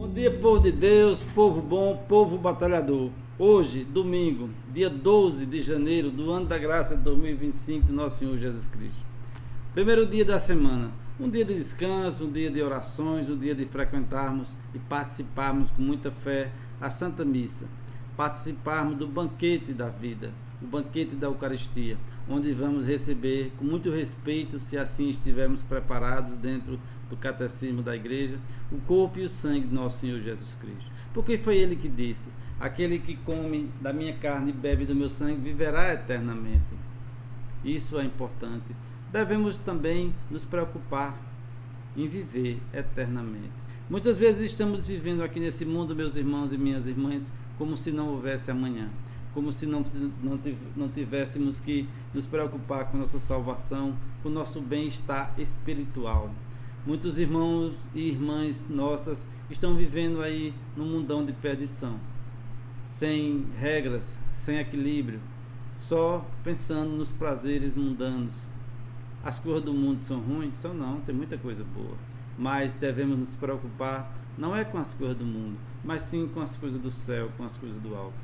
Bom dia, povo de Deus, povo bom, povo batalhador. Hoje, domingo, dia 12 de janeiro do ano da graça de 2025 de nosso Senhor Jesus Cristo. Primeiro dia da semana, um dia de descanso, um dia de orações, um dia de frequentarmos e participarmos com muita fé a Santa Missa. Participarmos do banquete da vida, o banquete da Eucaristia, onde vamos receber com muito respeito, se assim estivermos preparados dentro do catecismo da igreja, o corpo e o sangue de nosso Senhor Jesus Cristo. Porque foi Ele que disse: aquele que come da minha carne e bebe do meu sangue viverá eternamente. Isso é importante. Devemos também nos preocupar em viver eternamente. Muitas vezes estamos vivendo aqui nesse mundo, meus irmãos e minhas irmãs, como se não houvesse amanhã, como se não tivéssemos que nos preocupar com nossa salvação, com nosso bem-estar espiritual. Muitos irmãos e irmãs nossas estão vivendo aí num mundão de perdição, sem regras, sem equilíbrio, só pensando nos prazeres mundanos. As coisas do mundo são ruins? São não, tem muita coisa boa. Mas devemos nos preocupar não é com as coisas do mundo, mas sim com as coisas do céu, com as coisas do alto.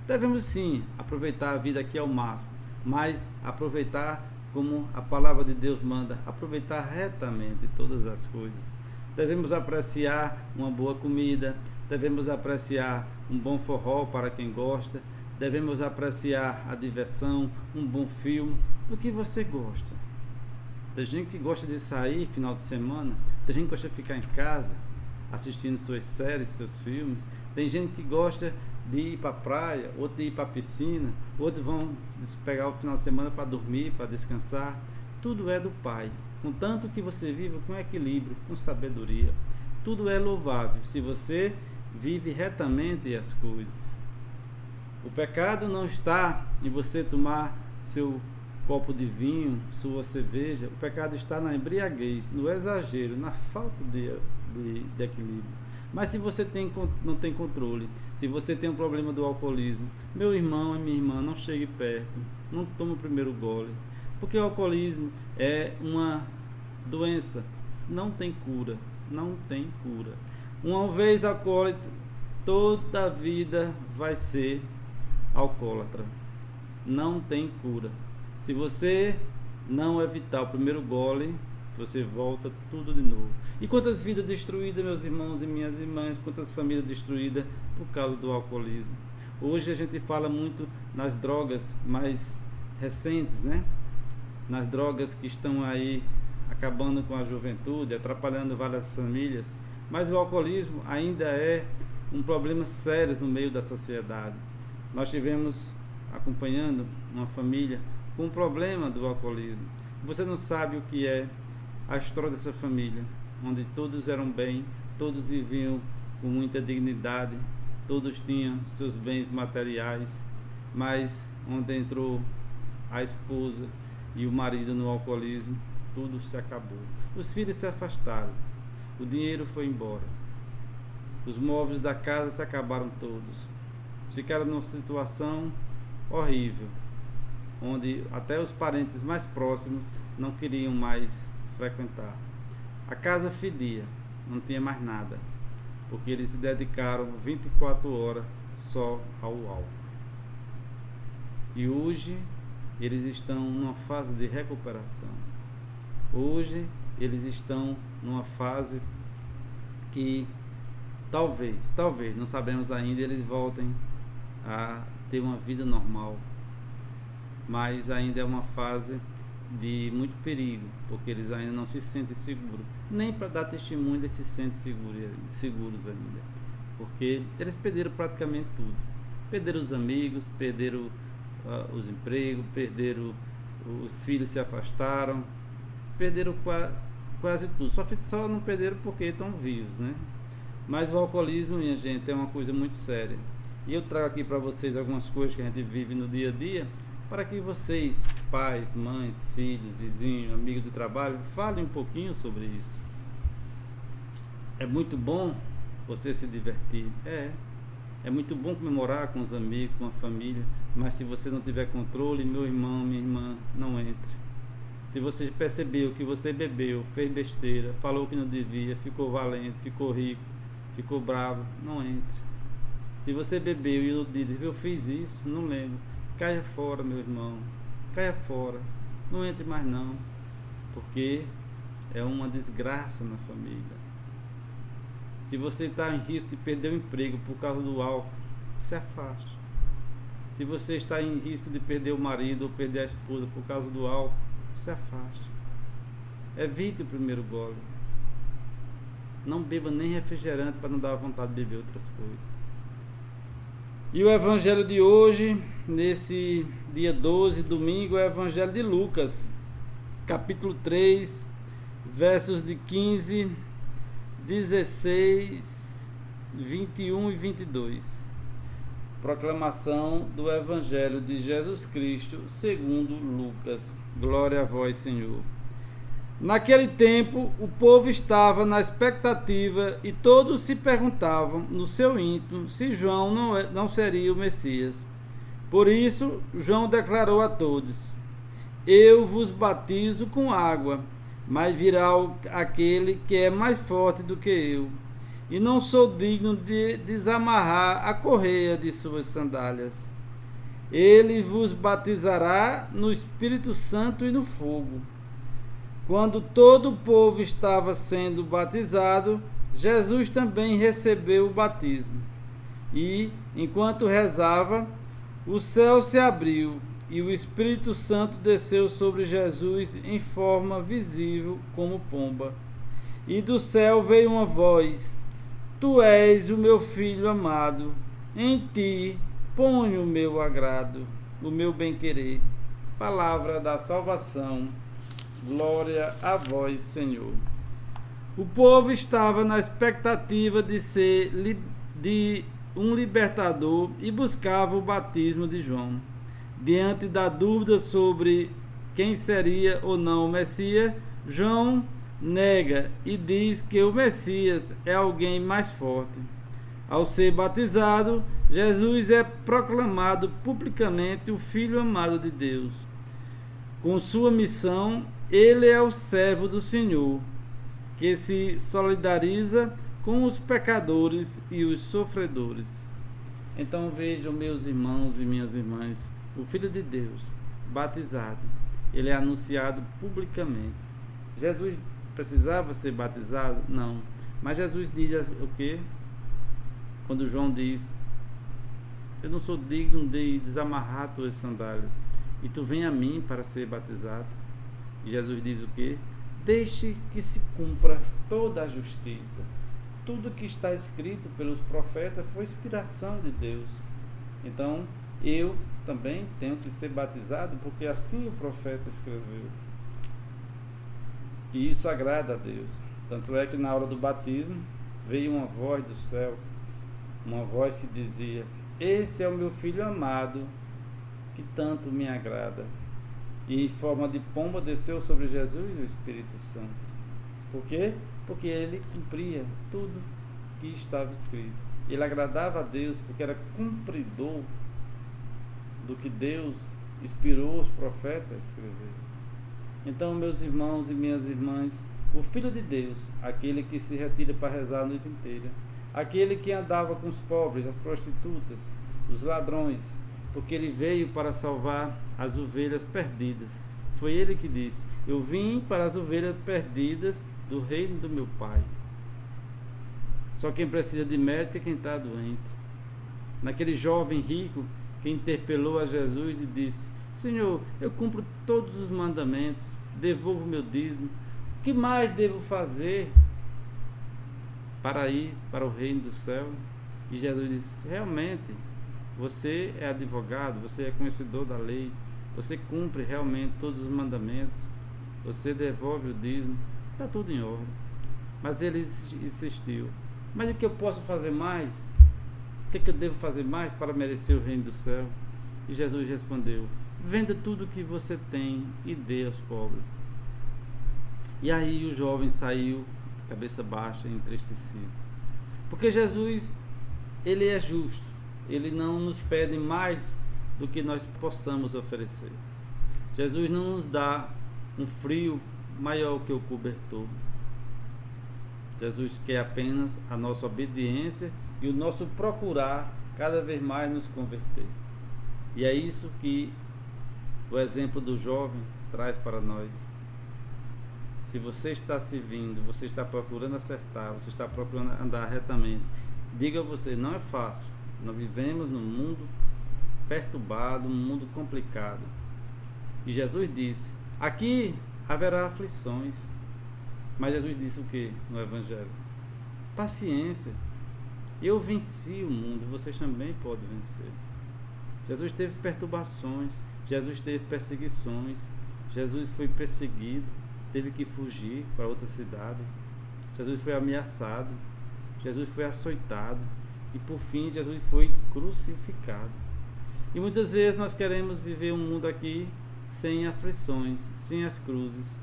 Devemos sim aproveitar a vida aqui ao máximo, mas aproveitar como a palavra de Deus manda, aproveitar retamente todas as coisas. Devemos apreciar uma boa comida, devemos apreciar um bom forró para quem gosta, devemos apreciar a diversão, um bom filme, do que você gosta. Tem gente que gosta de sair final de semana, tem gente que gosta de ficar em casa assistindo suas séries, seus filmes, tem gente que gosta de ir para a praia, outro de ir para a piscina, outros vão pegar o final de semana para dormir, para descansar. Tudo é do Pai, contanto que você viva com equilíbrio, com sabedoria. Tudo é louvável se você vive retamente as coisas. O pecado não está em você tomar seu copo de vinho, sua cerveja. O pecado está na embriaguez, no exagero, na falta de equilíbrio. Mas se você não tem controle, se você tem um problema do alcoolismo, meu irmão e minha irmã, não chegue perto, não tome o primeiro gole, porque o alcoolismo é uma doença, não tem cura, não tem cura. Uma vez alcoólatra, toda a vida vai ser alcoólatra, não tem cura. Se você não evitar o primeiro gole, você volta tudo de novo. E quantas vidas destruídas, meus irmãos e minhas irmãs, quantas famílias destruídas por causa do alcoolismo. Hoje a gente fala muito nas drogas mais recentes, né? Nas drogas que estão aí acabando com a juventude, atrapalhando várias famílias. Mas o alcoolismo ainda é um problema sério no meio da sociedade. Nós tivemos acompanhando uma família com um problema do alcoolismo. Você não sabe o que é a história dessa família, onde todos eram bem, todos viviam com muita dignidade, todos tinham seus bens materiais, mas onde entrou a esposa e o marido no alcoolismo, tudo se acabou. Os filhos se afastaram, o dinheiro foi embora, os móveis da casa se acabaram todos, ficaram numa situação horrível, onde até os parentes mais próximos não queriam mais frequentar. A casa fedia, não tinha mais nada, porque eles se dedicaram 24 horas só ao álcool. E hoje eles estão numa fase de recuperação. Hoje eles estão numa fase que talvez, não sabemos ainda, eles voltem a ter uma vida normal. Mas ainda é uma fase de muito perigo, porque eles ainda não se sentem seguros, nem para dar testemunho eles se sentem seguros ainda, porque eles perderam praticamente tudo, perderam os amigos, perderam os empregos, perderam os filhos, se afastaram, perderam quase tudo, só não perderam porque estão vivos, né? Mas o alcoolismo, minha gente, é uma coisa muito séria, e eu trago aqui para vocês algumas coisas que a gente vive no dia a dia, para que vocês, pais, mães, filhos, vizinhos, amigos de trabalho, falem um pouquinho sobre isso. É muito bom você se divertir, é muito bom comemorar com os amigos, com a família, mas se você não tiver controle, meu irmão, minha irmã, não entre. Se você percebeu que você bebeu, fez besteira, falou que não devia, ficou valente, ficou rico, ficou bravo, não entre. Se você bebeu e diz, eu fiz isso, não lembro, caia fora, meu irmão, caia fora, não entre mais não, porque é uma desgraça na família. Se você está em risco de perder o emprego por causa do álcool, se afaste. Se você está em risco de perder o marido ou perder a esposa por causa do álcool, se afaste. Evite o primeiro gole. Não beba nem refrigerante para não dar vontade de beber outras coisas. E o evangelho de hoje, nesse dia 12, domingo, é o evangelho de Lucas, capítulo 3, versos de 15, 16, 21 e 22. Proclamação do evangelho de Jesus Cristo segundo Lucas. Glória a vós, Senhor. Naquele tempo, o povo estava na expectativa e todos se perguntavam no seu íntimo se João não seria o Messias. Por isso, João declarou a todos: eu vos batizo com água, mas virá aquele que é mais forte do que eu, e não sou digno de desamarrar a correia de suas sandálias. Ele vos batizará no Espírito Santo e no fogo. Quando todo o povo estava sendo batizado, Jesus também recebeu o batismo. E, enquanto rezava, o céu se abriu e o Espírito Santo desceu sobre Jesus em forma visível como pomba. E do céu veio uma voz: Tu és o meu filho amado, em ti ponho o meu agrado, o meu bem-querer. Palavra da salvação. Glória a vós, Senhor. O povo estava na expectativa de um libertador e buscava o batismo de João. Diante da dúvida sobre quem seria ou não o Messias, João nega e diz que o Messias é alguém mais forte. Ao ser batizado, Jesus é proclamado publicamente o Filho amado de Deus. Com sua missão, ele é o servo do Senhor, que se solidariza com os pecadores e os sofredores. Então vejam, meus irmãos e minhas irmãs, o Filho de Deus, batizado, ele é anunciado publicamente. Jesus precisava ser batizado? Não. Mas Jesus diz o quê? Quando João diz: eu não sou digno de desamarrar tuas sandálias, e tu vem a mim para ser batizado. Jesus diz o quê? Deixe que se cumpra toda a justiça. Tudo que está escrito pelos profetas foi inspiração de Deus. Então, eu também tenho que ser batizado, porque assim o profeta escreveu. E isso agrada a Deus. Tanto é que na hora do batismo veio uma voz do céu, uma voz que dizia: esse é o meu filho amado, que tanto me agrada. E em forma de pomba desceu sobre Jesus o Espírito Santo. Por quê? Porque ele cumpria tudo que estava escrito. Ele agradava a Deus porque era cumpridor do que Deus inspirou os profetas a escrever. Então, meus irmãos e minhas irmãs, o Filho de Deus, aquele que se retira para rezar a noite inteira, aquele que andava com os pobres, as prostitutas, os ladrões, porque ele veio para salvar as ovelhas perdidas. Foi ele que disse: eu vim para as ovelhas perdidas do reino do meu Pai. Só quem precisa de médico é quem está doente. Naquele jovem rico que interpelou a Jesus e disse: Senhor, eu cumpro todos os mandamentos, devolvo meu dízimo, o que mais devo fazer para ir para o reino do céu? E Jesus disse: realmente, você é advogado, você é conhecedor da lei, você cumpre realmente todos os mandamentos, você devolve o dízimo, está tudo em ordem. Mas ele insistiu: mas o que eu posso fazer mais? O que eu devo fazer mais para merecer o reino do céu? E Jesus respondeu: venda tudo o que você tem e dê aos pobres. E aí o jovem saiu, cabeça baixa, entristecido. Porque Jesus, ele é justo. Ele não nos pede mais do que nós possamos oferecer. Jesus não nos dá um frio maior que o cobertor. Jesus quer apenas a nossa obediência e o nosso procurar cada vez mais nos converter. E é isso que o exemplo do jovem traz para nós. Se você está servindo, você está procurando acertar, você está procurando andar retamente, diga a você, não é fácil. Nós vivemos num mundo perturbado, um mundo complicado. E Jesus disse, aqui haverá aflições. Mas Jesus disse o que no Evangelho? Paciência. Eu venci o mundo, vocês também podem vencer. Jesus teve perturbações, Jesus teve perseguições, Jesus foi perseguido, teve que fugir para outra cidade. Jesus foi ameaçado, Jesus foi açoitado e por fim Jesus foi crucificado. E muitas vezes nós queremos viver um mundo aqui sem aflições, sem as cruzes.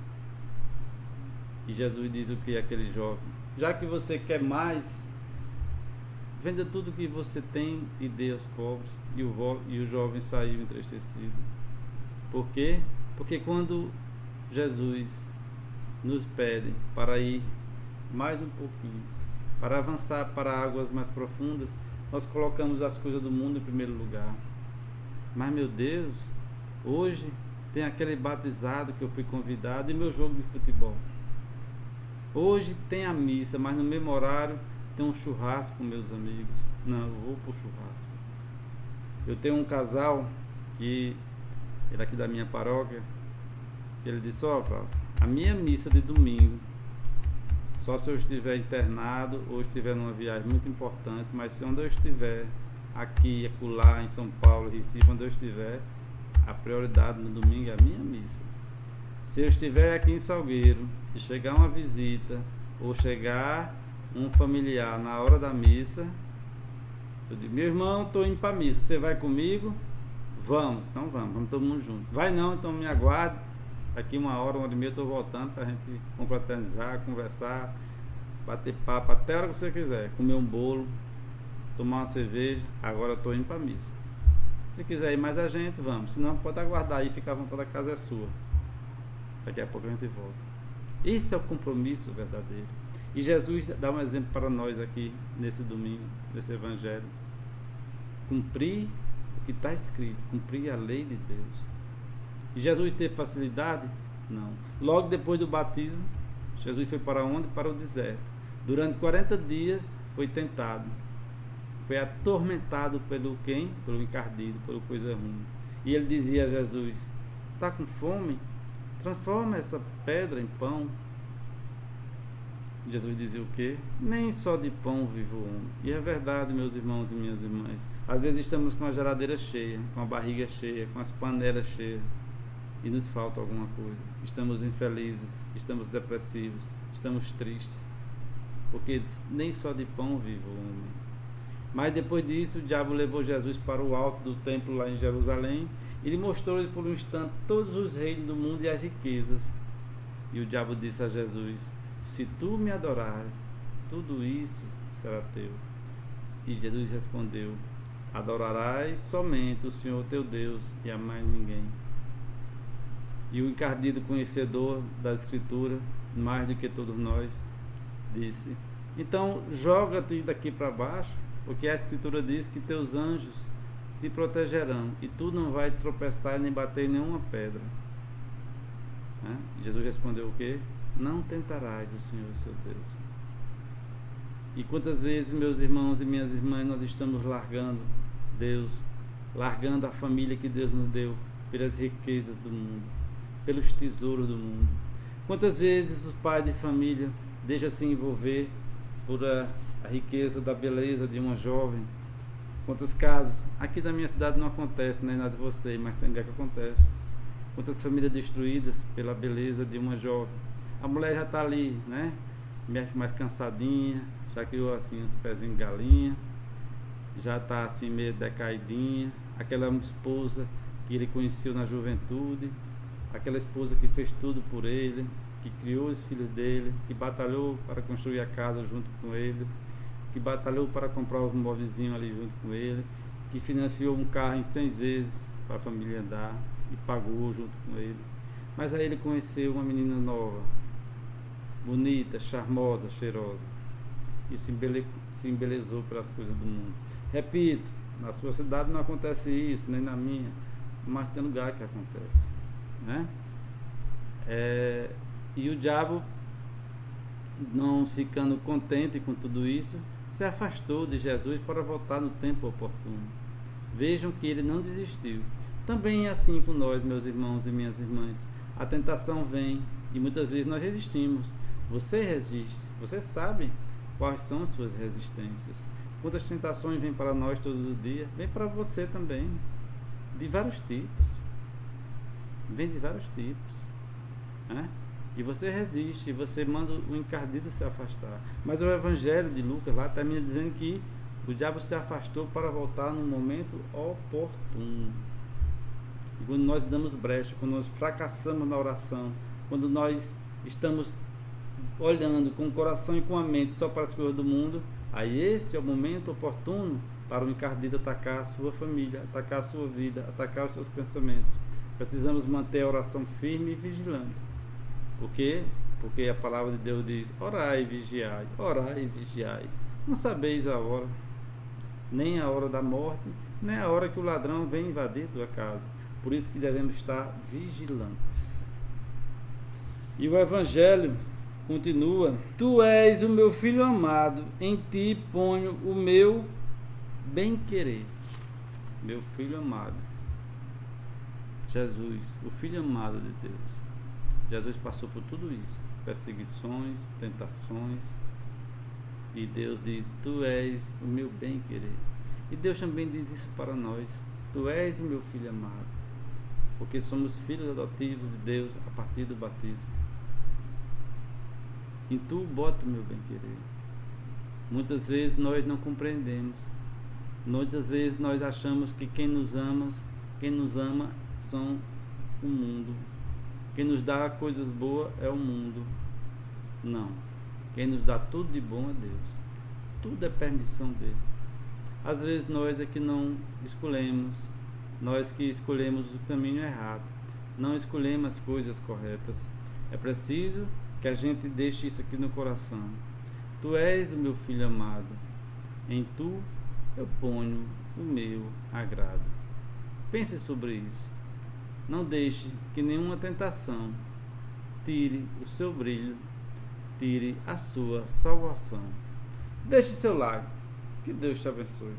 E Jesus diz o que àquele jovem? Já que você quer mais, venda tudo que você tem e dê aos pobres. E o jovem saiu entristecido. Por quê? Porque quando Jesus nos pede para ir mais um pouquinho, para avançar para águas mais profundas, nós colocamos as coisas do mundo em primeiro lugar. Mas meu Deus, hoje tem aquele batizado que eu fui convidado e meu jogo de futebol. Hoje tem a missa, mas no mesmo horário tem um churrasco com meus amigos. Não, eu vou pro churrasco. Eu tenho um casal que ele aqui da minha paróquia, ele disse, a minha missa de domingo, só se eu estiver internado ou estiver numa viagem muito importante, mas se onde eu estiver, aqui, acolá, em São Paulo, Recife, onde eu estiver, a prioridade no domingo é a minha missa. Se eu estiver aqui em Salgueiro e chegar uma visita ou chegar um familiar na hora da missa, eu digo, meu irmão, estou indo para a missa, você vai comigo? Vamos, então vamos todo mundo junto. Vai não, então me aguarde, daqui uma hora e meia eu estou voltando para a gente confraternizar, conversar, bater papo, até a hora que você quiser, comer um bolo, tomar uma cerveja, agora eu estou indo para a missa. Se quiser ir mais a gente, vamos, senão pode aguardar aí, fica à vontade, a casa é sua. Daqui a pouco a gente volta. Esse é o compromisso verdadeiro. E Jesus dá um exemplo para nós aqui, nesse domingo, nesse Evangelho. Cumprir o que está escrito, cumprir a lei de Deus. E Jesus teve facilidade? Não. Logo depois do batismo, Jesus foi para onde? Para o deserto. Durante 40 dias foi tentado. Foi atormentado pelo quem? Pelo encardido, pelo coisa ruim. E ele dizia a Jesus, está com fome? Transforma essa pedra em pão. Jesus dizia o quê? Nem só de pão vive o homem. E é verdade, meus irmãos e minhas irmãs. Às vezes estamos com a geladeira cheia, com a barriga cheia, com as panelas cheias e nos falta alguma coisa. Estamos infelizes, estamos depressivos, estamos tristes. Porque nem só de pão vive o homem. Mas depois disso, o diabo levou Jesus para o alto do templo lá em Jerusalém. Ele mostrou-lhe por um instante todos os reinos do mundo e as riquezas. E o diabo disse a Jesus, se tu me adorares, tudo isso será teu. E Jesus respondeu, adorarás somente o Senhor teu Deus e a mais ninguém. E o encardido conhecedor da Escritura, mais do que todos nós, disse, então joga-te daqui para baixo, porque a Escritura diz que teus anjos te protegerão e tu não vai tropeçar nem bater em nenhuma pedra. Jesus respondeu o quê? Não tentarás o Senhor seu Deus. E quantas vezes, meus irmãos e minhas irmãs, nós estamos largando Deus, largando a família que Deus nos deu pelas riquezas do mundo, pelos tesouros do mundo. Quantas vezes os pais de família deixam se envolver por a riqueza da beleza de uma jovem? Quantos casos, aqui da minha cidade não acontece, nem nada de você, mas tem lugar que acontece. Quantas famílias destruídas pela beleza de uma jovem? A mulher já está ali, né? Mais cansadinha, já criou assim uns pezinhos de galinha, já está assim meio decaidinha. Aquela esposa que ele conheceu na juventude, aquela esposa que fez tudo por ele, que criou os filhos dele, que batalhou para construir a casa junto com ele, que batalhou para comprar os móvelzinhos ali junto com ele, que financiou um carro em 100 vezes para a família andar e pagou junto com ele. Mas aí ele conheceu uma menina nova, bonita, charmosa, cheirosa, e se embelezou pelas coisas do mundo. Repito, na sua cidade não acontece isso, nem na minha, mas tem lugar que acontece, né? E o diabo, não ficando contente com tudo isso, se afastou de Jesus para voltar no tempo oportuno. Vejam que ele não desistiu. Também é assim com nós, meus irmãos e minhas irmãs. A tentação vem e muitas vezes nós resistimos. Você resiste, você sabe quais são as suas resistências. Quantas tentações vêm para nós todos os dias? Vem para você também, de vários tipos. Vem de vários tipos, né? E você resiste, você manda o encardido se afastar. Mas o Evangelho de Lucas lá termina dizendo que o diabo se afastou para voltar no momento oportuno. E quando nós damos brecha, quando nós fracassamos na oração, quando nós estamos olhando com o coração e com a mente só para as coisas do mundo, aí esse é o momento oportuno para o encardido atacar a sua família, atacar a sua vida, atacar os seus pensamentos. Precisamos manter a oração firme e vigilante. Por quê? Porque a palavra de Deus diz: orai e vigiai. Não sabeis a hora, nem a hora da morte, nem a hora que o ladrão vem invadir tua casa. Por isso que devemos estar vigilantes. E o Evangelho continua: tu és o meu filho amado, em ti ponho o meu bem-querer. Meu filho amado. Jesus, o filho amado de Deus. Jesus passou por tudo isso, perseguições, tentações, e Deus diz: tu és o meu bem-querer. E Deus também diz isso para nós: tu és o meu filho amado, porque somos filhos adotivos de Deus a partir do batismo. Em tu boto o meu bem-querer. Muitas vezes nós não compreendemos, muitas vezes nós achamos que quem nos ama são o mundo. Quem nos dá coisas boas é o mundo. Não. Quem nos dá tudo de bom é Deus. Tudo é permissão dele. Às vezes nós é que não escolhemos. Nós que escolhemos o caminho errado. Não escolhemos as coisas corretas. É preciso que a gente deixe isso aqui no coração. Tu és o meu filho amado. Em tu eu ponho o meu agrado. Pense sobre isso. Não deixe que nenhuma tentação tire o seu brilho, tire a sua salvação. Deixe seu like. Que Deus te abençoe.